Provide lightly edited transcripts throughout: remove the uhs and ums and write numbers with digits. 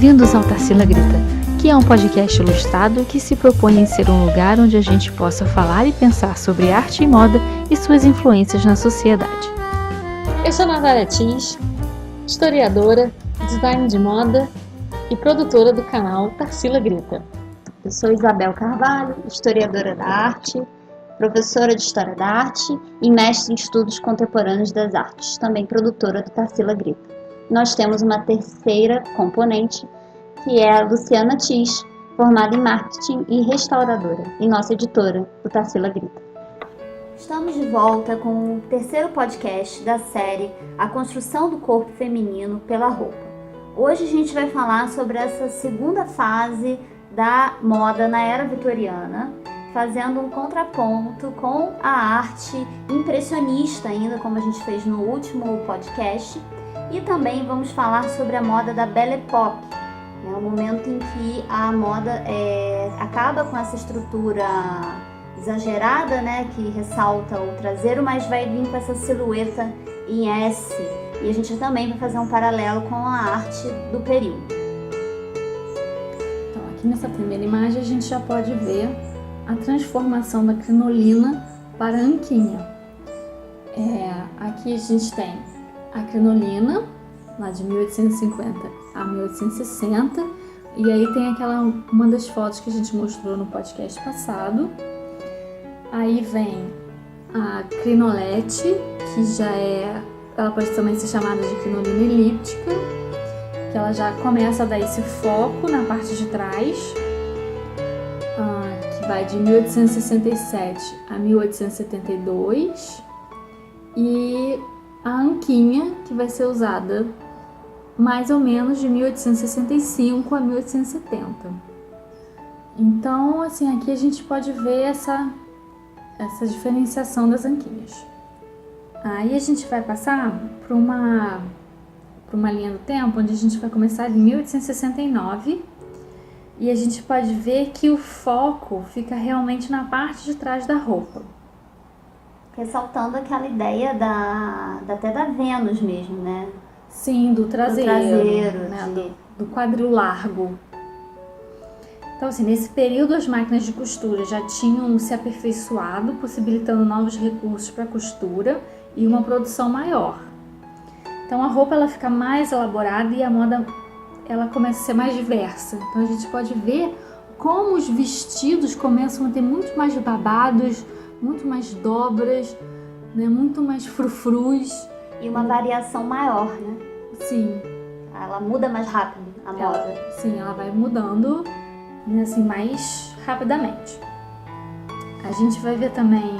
Bem-vindos ao Tarsila Grita, que é um podcast ilustrado que se propõe em ser um lugar onde a gente possa falar e pensar sobre arte e moda e suas influências na sociedade. Eu sou Natália Tis, historiadora, design de moda e produtora do canal Tarsila Grita. Eu sou Isabel Carvalho, historiadora da arte, professora de História da Arte e mestre em Estudos Contemporâneos das Artes, também produtora do Tarsila Grita. Nós temos uma terceira componente, que é a Luciana Tis, formada em Marketing e restauradora, e nossa editora do Tarsila Grita. Estamos de volta com o terceiro podcast da série A Construção do Corpo Feminino pela Roupa. Hoje a gente vai falar sobre essa segunda fase da moda na Era Vitoriana, fazendo um contraponto com a arte impressionista ainda, como a gente fez no último podcast, e também vamos falar sobre a moda da Belle Époque, o momento em que a moda acaba com essa estrutura exagerada, né, que ressalta o traseiro, mas vai vir com essa silhueta em S, e a gente também vai fazer um paralelo com a arte do período. Então, aqui nessa primeira imagem a gente já pode ver a transformação da crinolina para a anquinha. Aqui a gente tem a crinolina, lá de 1850 a 1860, e aí tem uma das fotos que a gente mostrou no podcast passado. Aí vem a crinolete, que ela pode também ser chamada de crinolina elíptica, que ela já começa a dar esse foco na parte de trás, que vai de 1867 a 1872, e a anquinha, que vai ser usada mais ou menos de 1865 a 1870. Então, assim, aqui a gente pode ver essa diferenciação das anquinhas. Aí a gente vai passar para uma linha do tempo, onde a gente vai começar em 1869, e a gente pode ver que o foco fica realmente na parte de trás da roupa. Ressaltando aquela ideia até da Vênus mesmo, né? Sim, do traseiro, né? do quadril largo. Então, assim, nesse período as máquinas de costura já tinham se aperfeiçoado, possibilitando novos recursos para costura e uma produção maior. Então a roupa ela fica mais elaborada e a moda ela começa a ser mais diversa. Então a gente pode ver como os vestidos começam a ter muito mais babados, muito mais dobras, né, muito mais frufrus. E uma variação maior, né? Sim. Ela muda mais rápido, a moda. Sim, ela vai mudando, né, assim, mais rapidamente. A gente vai ver também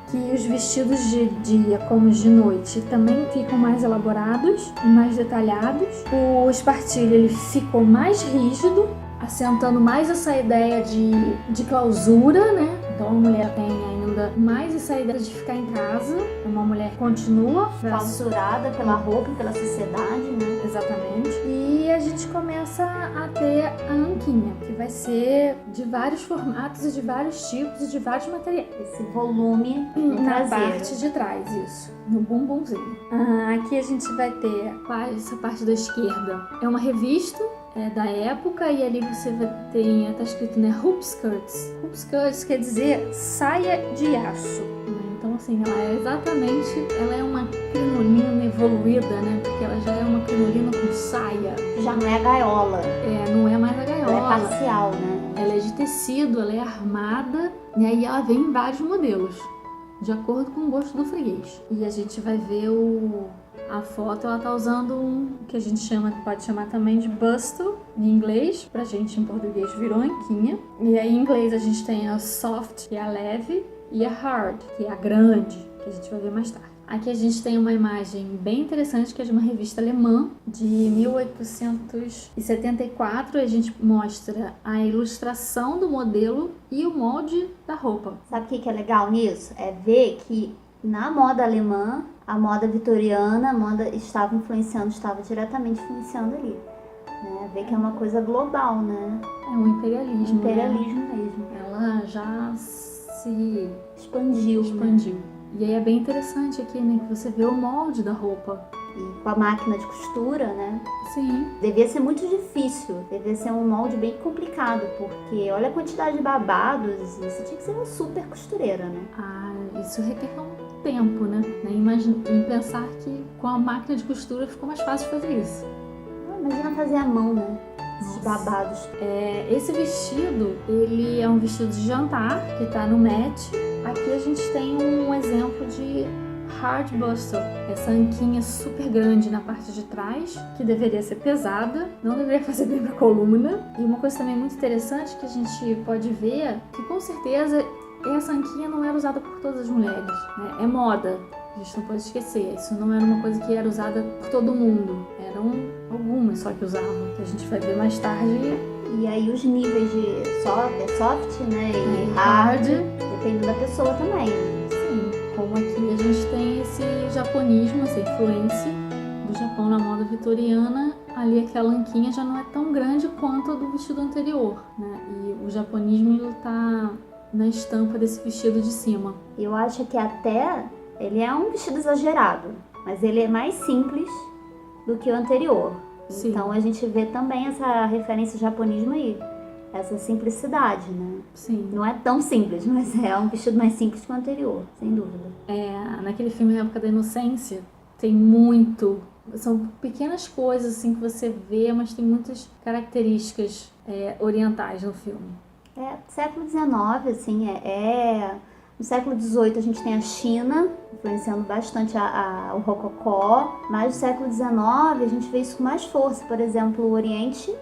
que os vestidos de dia, como os de noite, também ficam mais elaborados e mais detalhados. O espartilho ele ficou mais rígido, assentando mais essa ideia de clausura, né? Então a mulher tem ainda mais essa ideia de ficar em casa. Uma mulher continua clausurada pela roupa e pela sociedade, né? Exatamente. E a gente começa a ter a anquinha, que vai ser de vários formatos e de vários tipos e de vários materiais. Esse volume na parte de trás, isso, no bumbumzinho. Aqui a gente vai ter essa parte da esquerda. É uma revista da época, e ali você vai ter, tá escrito, né, hoop skirts. Hoop skirts quer dizer saia de aço. Então, assim, ela é uma crinolina evoluída, né, porque ela já é uma crinolina com saia. Já não é a gaiola. Não é mais a gaiola. Ela é parcial, né? Ela é de tecido, ela é armada, e aí ela vem em vários modelos, de acordo com o gosto do freguês. E a gente vai ver a foto, ela tá usando um que a gente pode chamar também de bustle em inglês, pra gente em português virou anquinha. E aí em inglês a gente tem a soft, que é a leve, e a hard, que é a grande, que a gente vai ver mais tarde. Aqui a gente tem uma imagem bem interessante, que é de uma revista alemã de 1874. A gente mostra a ilustração do modelo e o molde da roupa. Sabe o que é legal nisso? É ver que na moda alemã, a moda vitoriana, a moda estava diretamente influenciando ali. Né? Ver que é uma coisa global, né? É um imperialismo. Imperialismo, né? Mesmo. Ela já se expandiu. Né? E aí é bem interessante aqui, né, que você vê o molde da roupa. E com a máquina de costura, né? Sim. Devia ser muito difícil, devia ser um molde bem complicado, porque olha a quantidade de babados, e você tinha que ser uma super costureira, né? Isso requer um tempo, né? Em pensar que com a máquina de costura ficou mais fácil fazer isso. Imagina fazer à mão, né? Esses Nossa. babados. Esse vestido, ele é um vestido de jantar, que tá no Met. Aqui a gente tem um exemplo de hard bustle, essa anquinha super grande na parte de trás, que deveria ser pesada, não deveria fazer bem pra coluna. E uma coisa também muito interessante que a gente pode ver, que com certeza essa anquinha não era usada por todas as mulheres, né? É moda, a gente não pode esquecer, isso não era uma coisa que era usada por todo mundo, eram algumas só que usavam, que a gente vai ver mais tarde. E aí os níveis de soft, né, e hard, dependendo da pessoa também. Sim, como aqui a gente tem esse japonismo, essa influência do Japão na moda vitoriana, ali aquela anquinha já não é tão grande quanto a do vestido anterior, né? E o japonismo ele tá na estampa desse vestido de cima. Eu acho que até ele é um vestido exagerado, mas ele é mais simples do que o anterior. Sim. Então a gente vê também essa referência ao japonismo aí, essa simplicidade, né? Sim. Não é tão simples, mas é um vestido mais simples que o anterior, sem dúvida. Naquele filme Época da Inocência, tem muito... São pequenas coisas assim que você vê, mas tem muitas características orientais no filme. Século XIX, assim, no século XVIII a gente tem a China, influenciando bastante o Rococó, mas no século XIX a gente vê isso com mais força, por exemplo, o Oriente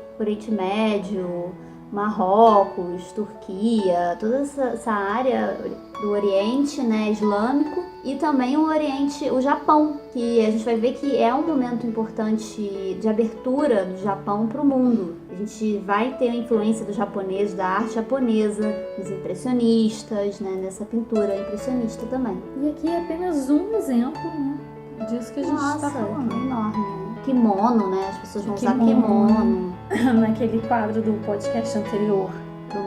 Médio, Marrocos, Turquia, toda essa área do Oriente, né, islâmico, e também o Japão, que a gente vai ver que é um momento importante de abertura do Japão para o mundo. A gente vai ter a influência do japonês, da arte japonesa, dos impressionistas, né, nessa pintura impressionista também. E aqui é apenas um exemplo, né, disso que a gente está falando. É enorme, né? Kimono, né? As pessoas vão usar kimono. Naquele quadro do podcast anterior, do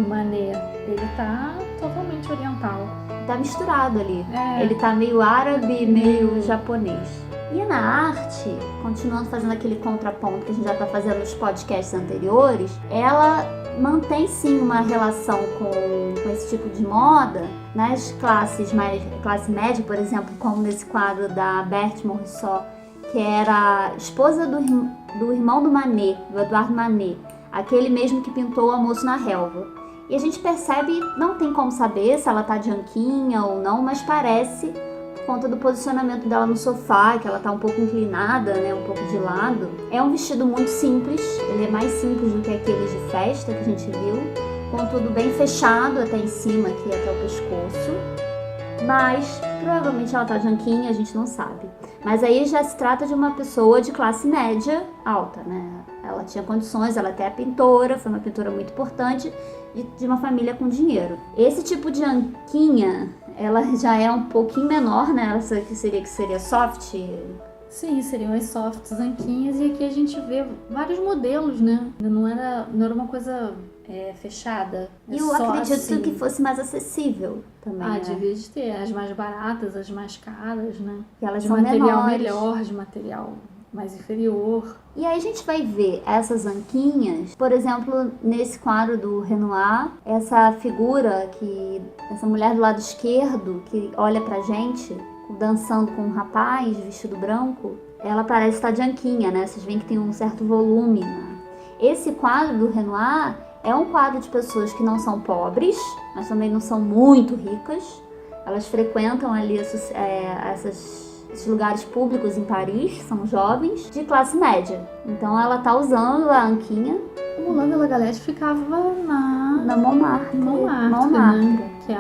Manet, ele tá totalmente oriental. Tá misturado ali. Ele tá meio árabe, meio japonês. E na arte, continuando fazendo aquele contraponto que a gente já tá fazendo nos podcasts anteriores, ela mantém sim uma relação com esse tipo de moda nas classe média, por exemplo, como nesse quadro da Berthe Morisot, que era esposa do irmão do Manet, do Edouard Manet, aquele mesmo que pintou O Almoço na Relva. E a gente percebe, não tem como saber se ela tá de anquinha ou não, mas parece, por conta do posicionamento dela no sofá, que ela tá um pouco inclinada, né, um pouco de lado. É um vestido muito simples, ele é mais simples do que aqueles de festa que a gente viu, contudo bem fechado até em cima, aqui até o pescoço. Mas provavelmente ela tá de anquinha, a gente não sabe. Mas aí já se trata de uma pessoa de classe média alta, né? Ela tinha condições, ela até é pintora, foi uma pintora muito importante, de uma família com dinheiro. Esse tipo de anquinha, ela já é um pouquinho menor, né? Essa que seria soft. Sim, seriam as softs anquinhas, e aqui a gente vê vários modelos, né? Não era uma coisa fechada. E eu acredito que fosse mais acessível também. Ah, devia de ter. As mais baratas, as mais caras, né? Que elas de são material menores. melhor, de material mais inferior. E aí a gente vai ver essas anquinhas, por exemplo, nesse quadro do Renoir, essa figura essa mulher do lado esquerdo que olha pra gente, dançando com um rapaz vestido branco, ela parece estar de anquinha, né? Vocês veem que tem um certo volume, né? Esse quadro do Renoir é um quadro de pessoas que não são pobres, mas também não são muito ricas. Elas frequentam ali esses lugares públicos em Paris, são jovens, de classe média. Então ela tá usando a anquinha. O Moulin de la Galette ficava na Montmartre, né? Que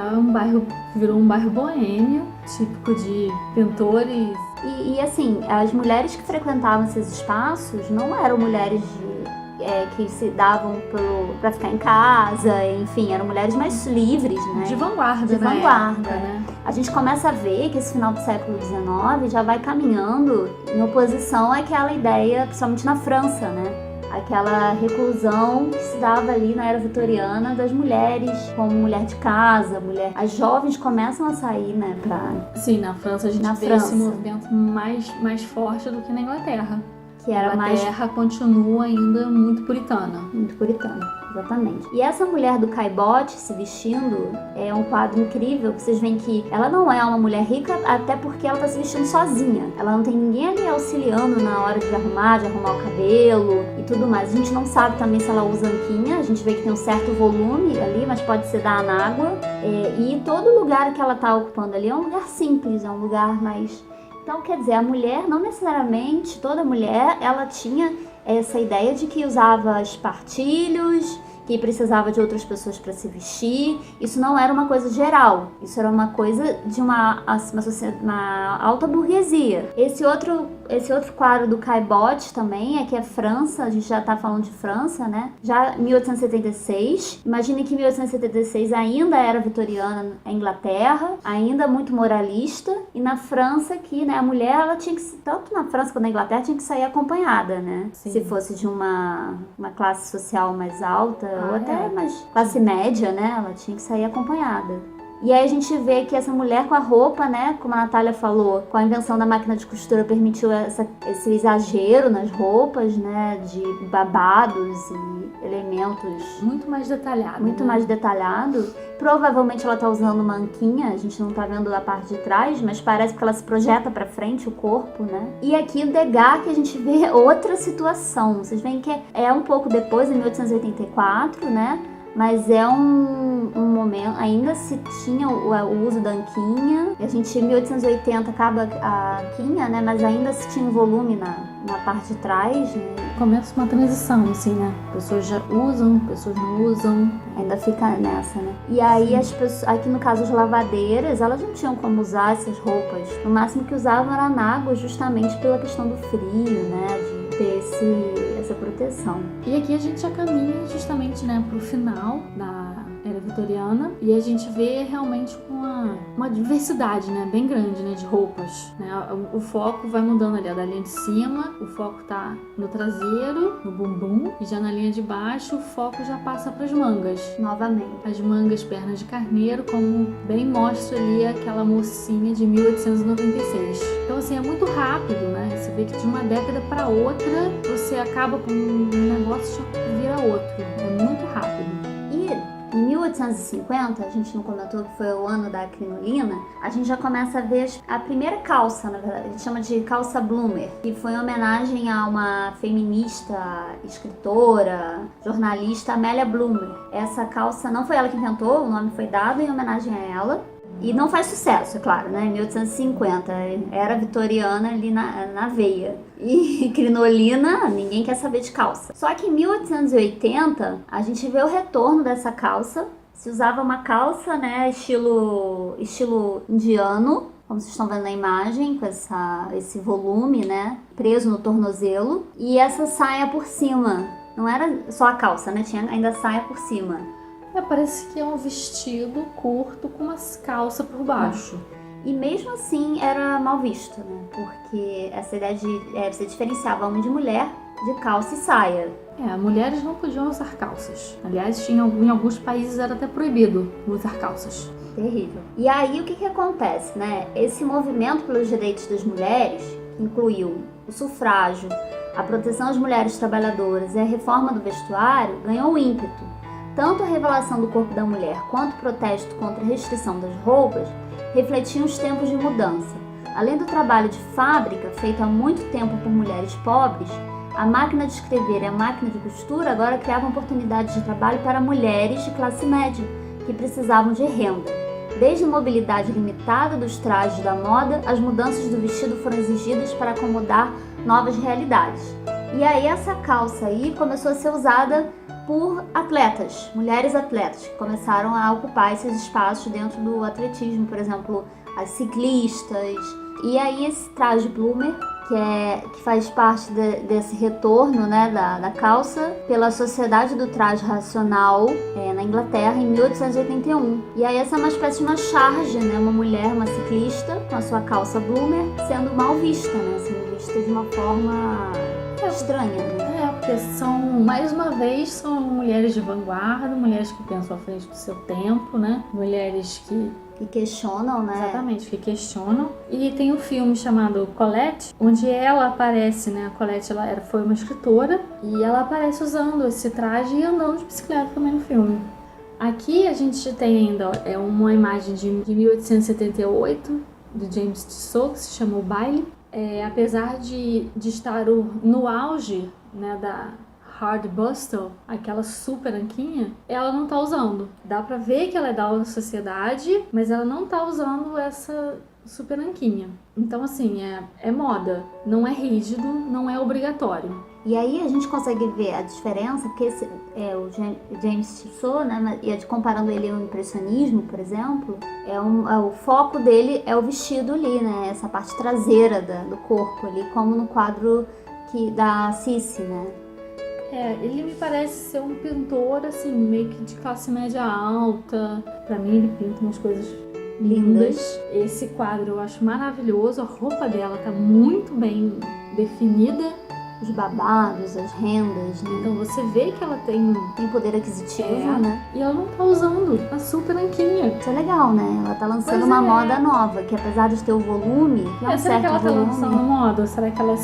virou um bairro boêmio, típico de pintores. E assim, as mulheres que frequentavam esses espaços não eram mulheres que se davam pra ficar em casa, enfim, eram mulheres mais livres, né? De vanguarda, né? A gente começa a ver que esse final do século XIX já vai caminhando em oposição àquela ideia, principalmente na França, né? aquela reclusão que se dava ali na era vitoriana das mulheres, como mulher de casa, as jovens começam a sair, né, Sim, na França a gente vê esse movimento mais forte do que na Inglaterra. Que era a Inglaterra continua ainda muito puritana. Muito puritana, exatamente. E essa mulher do caibote se vestindo é um quadro incrível, que vocês veem que ela não é uma mulher rica, até porque ela tá se vestindo sozinha. Ela não tem ninguém ali auxiliando na hora de arrumar o cabelo e tudo mais. A gente não sabe também se ela usa anquinha, a gente vê que tem um certo volume ali, mas pode ser da anágua. E todo lugar que ela tá ocupando ali é um lugar simples, é um lugar mais... Então, quer dizer, a mulher, não necessariamente, toda mulher, ela tinha essa ideia de que usava espartilhos, que precisava de outras pessoas para se vestir. Isso não era uma coisa geral, isso era uma coisa de uma alta burguesia. Esse outro quadro do caibote também é que é França, a gente já tá falando de França, né? Já 1876, imagine que 1876 ainda era vitoriana, a Inglaterra, ainda muito moralista, e na França que, né, a mulher, ela tinha que, tanto na França quanto na Inglaterra, tinha que sair acompanhada, né? Sim. Se fosse de uma classe social mais alta, ou até mais classe média, né? Ela tinha que sair acompanhada. E aí a gente vê que essa mulher com a roupa, né, como a Natália falou, com a invenção da máquina de costura permitiu esse exagero nas roupas, né, de babados e elementos muito mais detalhado. Muito mais detalhado. Provavelmente ela tá usando uma anquinha, a gente não tá vendo a parte de trás, mas parece que ela se projeta pra frente, o corpo, né? E aqui o Degas, que a gente vê outra situação. Vocês veem que é um pouco depois, em 1884, né? Mas é um momento, ainda se tinha o uso da anquinha. A gente, em 1880, acaba a anquinha, né? Mas ainda se tinha um volume na parte de trás, né? Começa uma transição, assim, né? Pessoas já usam, pessoas não usam. Ainda fica nessa, né? E aí as pessoas, aqui no caso as lavadeiras, elas não tinham como usar essas roupas. O máximo que usavam era anágua, justamente pela questão do frio, né? De ter essa proteção. E aqui a gente já caminha justamente, né, pro final da era vitoriana, e a gente vê realmente uma diversidade, né, bem grande, né, de roupas, né? O foco vai mudando ali, da linha de cima, o foco tá no traseiro, no bumbum, e já na linha de baixo o foco já passa para as mangas. Novamente. As mangas, pernas de carneiro, como bem mostra ali aquela mocinha de 1896. Então, assim, é muito rápido, né? Você vê que de uma década para outra, você acaba com um negócio e vira outro. É muito rápido. Em 1850, a gente não comentou que foi o ano da crinolina, a gente já começa a ver a primeira calça, na verdade, a gente chama de calça bloomer, que foi em homenagem a uma feminista, escritora, jornalista, Amélia Bloomer. Essa calça não foi ela que inventou, o nome foi dado em homenagem a ela. E não faz sucesso, é claro, né? Em 1850, era vitoriana ali na veia. E crinolina, ninguém quer saber de calça. Só que em 1880, a gente vê o retorno dessa calça. Se usava uma calça, né, estilo indiano, como vocês estão vendo na imagem, com esse volume, né, preso no tornozelo. E essa saia por cima. Não era só a calça, né? Tinha ainda a saia por cima. Parece que é um vestido curto com umas calças por baixo. E mesmo assim era mal visto, né? Porque essa ideia de você diferenciava homem de mulher de calça e saia. Mulheres não podiam usar calças. Aliás, em alguns países era até proibido usar calças. Terrível. E aí o que acontece, né? Esse movimento pelos direitos das mulheres, que incluiu o sufrágio, a proteção às mulheres trabalhadoras e a reforma do vestuário, ganhou ímpeto. Tanto a revelação do corpo da mulher quanto o protesto contra a restrição das roupas refletiam os tempos de mudança. Além do trabalho de fábrica, feito há muito tempo por mulheres pobres, a máquina de escrever e a máquina de costura agora criavam oportunidades de trabalho para mulheres de classe média, que precisavam de renda. Desde a mobilidade limitada dos trajes da moda, as mudanças do vestido foram exigidas para acomodar novas realidades. E aí essa calça aí começou a ser usada por atletas, mulheres atletas, que começaram a ocupar esses espaços dentro do atletismo, por exemplo, as ciclistas. E aí esse traje bloomer, que faz parte desse retorno, né, da calça, pela Sociedade do Traje Racional na Inglaterra, em 1881. E aí essa é uma espécie de uma charge, né, uma mulher, uma ciclista, com a sua calça bloomer, sendo mal vista, né, sendo vista de uma forma estranha, né? porque mais uma vez, são mulheres de vanguarda, mulheres que pensam à frente do seu tempo, né? Mulheres que questionam, né? Exatamente, que questionam. E tem um filme chamado Colette, onde ela aparece, né? A Colette, foi uma escritora e ela aparece usando esse traje e andando de bicicleta também no filme. Aqui a gente tem ainda uma imagem de 1878, do James Tissot, que se chama O Baile. Apesar de estar no auge, né, da Hard Bustle, aquela super anquinha, ela não tá usando. Dá pra ver que ela é da alta sociedade, mas ela não tá usando essa super anquinha. Então, assim, é moda, não é rígido, não é obrigatório. E aí a gente consegue ver a diferença, porque o James Tissot, né, e comparando ele ao impressionismo, por exemplo, o foco dele é o vestido ali, né, essa parte traseira do corpo ali, como no quadro da Sissi, né. Ele me parece ser um pintor, assim, meio que de classe média alta. Pra mim, ele pinta umas coisas lindas. Esse quadro eu acho maravilhoso, a roupa dela tá muito bem definida. Os babados, as rendas, né? Então você vê que ela tem poder aquisitivo, né? E ela não tá usando a super anquinha. Isso é legal, né? Ela tá lançando uma moda nova, que apesar de ter o volume, um será certo que ela volume... tá lançando moda? Ou será que ela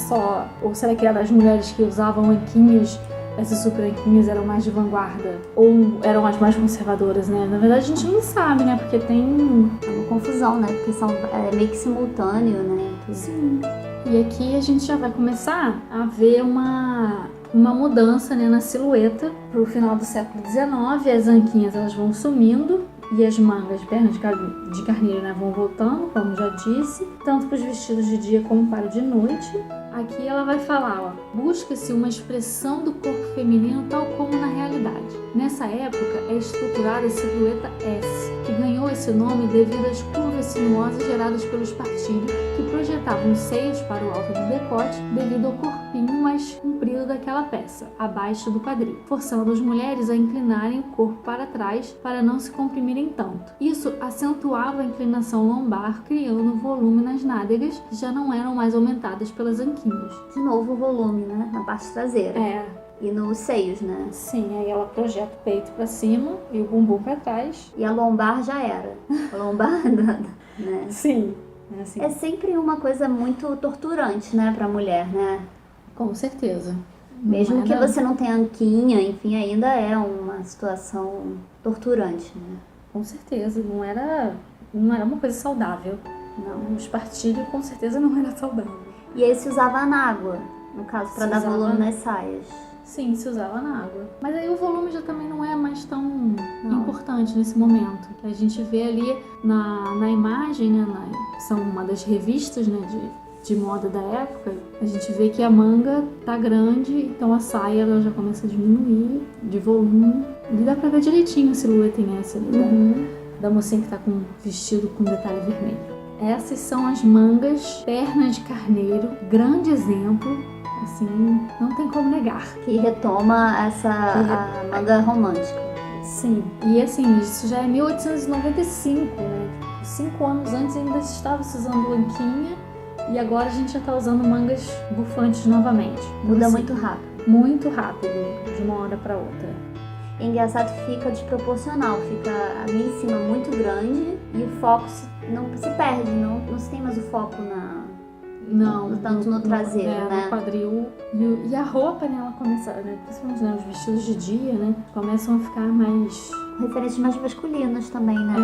ou será que as mulheres que usavam anquinhas, essas super anquinhas, eram mais de vanguarda? Ou eram as mais conservadoras, né? Na verdade a gente não sabe, né? Porque tem... É uma confusão, né? Porque é meio que simultâneo, né? Sim. E aqui a gente já vai começar a ver uma mudança, né, na silhueta. Pro final do século XIX, as anquinhas elas vão sumindo e as mangas, pernas de carneiro, né, vão voltando, como já disse, tanto para os vestidos de dia como para o de noite. Aqui ela vai falar, busca-se uma expressão do corpo feminino tal como na realidade. Nessa época é estruturada a silhueta S, que ganhou esse nome devido às curvas sinuosas geradas pelo espartilho, que projetavam os seios para o alto do decote devido ao corpinho mais comprido daquela peça, abaixo do quadril, forçando as mulheres a inclinarem o corpo para trás para não se comprimirem tanto. Isso acentuava a inclinação lombar, criando volume nas nádegas, que já não eram mais aumentadas pelas anquinhas. De novo o volume, né? Na parte traseira. E nos seios, né? Sim, aí ela projeta o peito pra cima e o bumbum pra trás. E a lombar já era. A lombar, né? Sim. Assim. É sempre uma coisa muito torturante, né, pra mulher, né? Com certeza. Mesmo que você não tenha anquinha, enfim, ainda é uma situação torturante, né? Com certeza. Não era uma coisa saudável. Não, o espartilho com certeza não era saudável. E aí se usava anágua, no caso, para dar volume nas saias. Sim, se usava na água. Mas aí o volume já também não é mais tão importante nesse momento. A gente vê ali na imagem, né, são uma das revistas, né, de moda da época, a gente vê que a manga tá grande, então a saia ela já começa a diminuir de volume. E dá pra ver direitinho a silhueta em essa ali, da mocinha que tá com um vestido com detalhe vermelho. Essas são as mangas, pernas de carneiro, grande exemplo, assim, não tem como negar. Que retoma a manga romântica. Sim, e assim, isso já é 1895, né? 5 anos antes ainda estava se usando anquinha e agora a gente já está usando mangas bufantes novamente. Muda assim, muito rápido. Muito rápido, de uma hora para outra. É engraçado que fica desproporcional, fica ali em cima muito grande e o foco não se perde, não se tem mais o foco tanto no traseiro, né? No quadril. E a roupa, né, ela começa, né, principalmente, né, os vestidos de dia, né, começam a ficar mais... Referências mais masculinas também, né?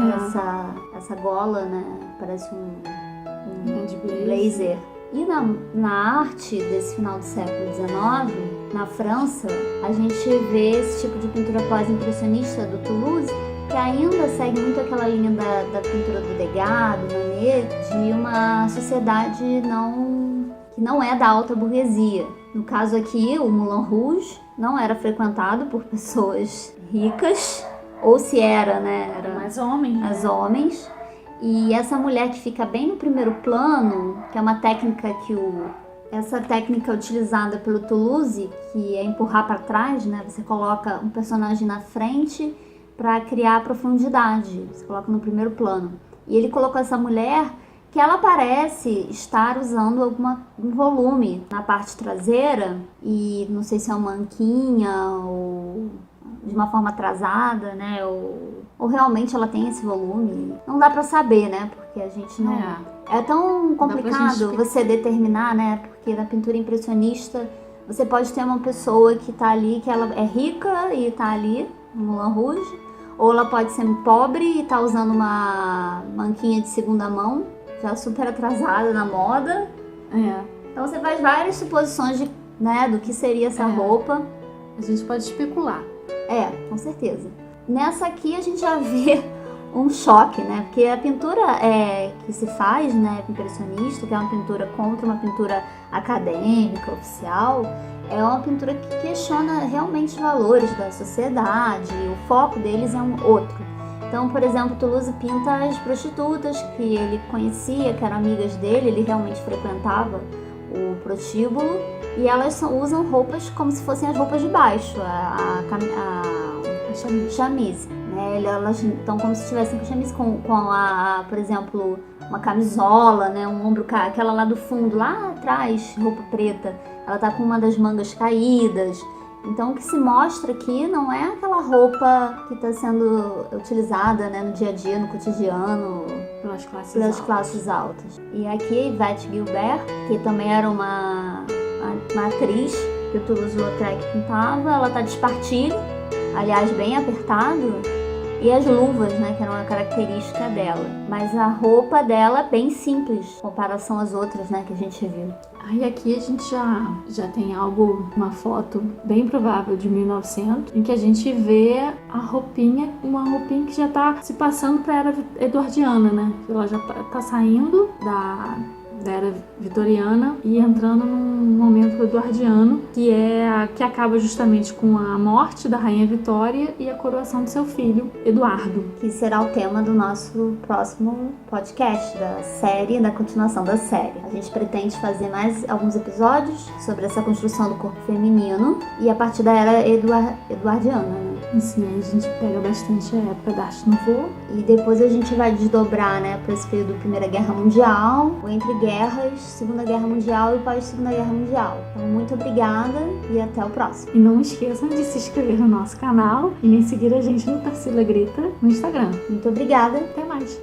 Essa gola, né, parece um blazer. E na arte desse final do século XIX, na França, a gente vê esse tipo de pintura pós-impressionista do Toulouse, que ainda segue muito aquela linha da pintura do Degas, do Manet, de uma sociedade que não é da alta burguesia. No caso aqui, o Moulin Rouge não era frequentado por pessoas ricas, ou se era, né? Era mais homens. Homens. E essa mulher que fica bem no primeiro plano, que é uma técnica essa técnica utilizada pelo Toulouse, que é empurrar para trás, né? Você coloca um personagem na frente para criar profundidade. Você coloca no primeiro plano. E ele colocou essa mulher, que ela parece estar usando um volume na parte traseira, e não sei se é uma manquinha ou de uma forma atrasada, né, ou realmente ela tem esse volume. Não dá pra saber, né, porque a gente não... É tão complicado você determinar, né, porque na pintura impressionista você pode ter uma pessoa que tá ali, que ela é rica e tá ali, no Moulin Rouge, ou ela pode ser pobre e tá usando uma manquinha de segunda mão, já super atrasada na moda. Então você faz várias suposições de, né, do que seria essa roupa. A gente pode especular. Com certeza. Nessa aqui a gente já vê um choque, né? Porque a pintura que se faz, né, impressionista, que é uma pintura contra uma pintura acadêmica, oficial, é uma pintura que questiona realmente os valores da sociedade, o foco deles é um outro. Então, por exemplo, Toulouse pinta as prostitutas que ele conhecia, que eram amigas dele, ele realmente frequentava o prostíbulo, e elas usam roupas como se fossem as roupas de baixo, a chamise, né? Elas estão como se estivessem com chamise, com por exemplo, uma camisola, né? Um ombro, aquela lá do fundo, lá atrás, roupa preta, ela tá com uma das mangas caídas. Então, o que se mostra aqui não é aquela roupa que está sendo utilizada, né, no dia a dia, no cotidiano, pelas classes altas. E aqui a Yvette Guilbert, que também era uma atriz que o Toulouse-Lautrec pintava, ela está de espartilho, aliás, bem apertado, e as luvas, né, que eram uma característica dela. Mas a roupa dela é bem simples, em comparação às outras, né, que a gente viu. Aí aqui a gente já tem uma foto bem provável de 1900, em que a gente vê uma roupinha que já está se passando para a era eduardiana, né? Ela já está saindo da era vitoriana e entrando num momento eduardiano, que acaba justamente com a morte da rainha Vitória e a coroação de seu filho, Eduardo. Que será o tema do nosso próximo podcast, da continuação da série. A gente pretende fazer mais alguns episódios sobre essa construção do corpo feminino e a partir da era eduardiana, né? Sim, aí a gente pega bastante a época da Arte Nouveau. E depois a gente vai desdobrar, né, para esse período da Primeira Guerra Mundial, ou entre guerras, Segunda Guerra Mundial e pós-Segunda Guerra Mundial. Então, muito obrigada e até o próximo. E não esqueçam de se inscrever no nosso canal e nem seguir a gente no Tarsila Grita no Instagram. Muito obrigada. Até mais.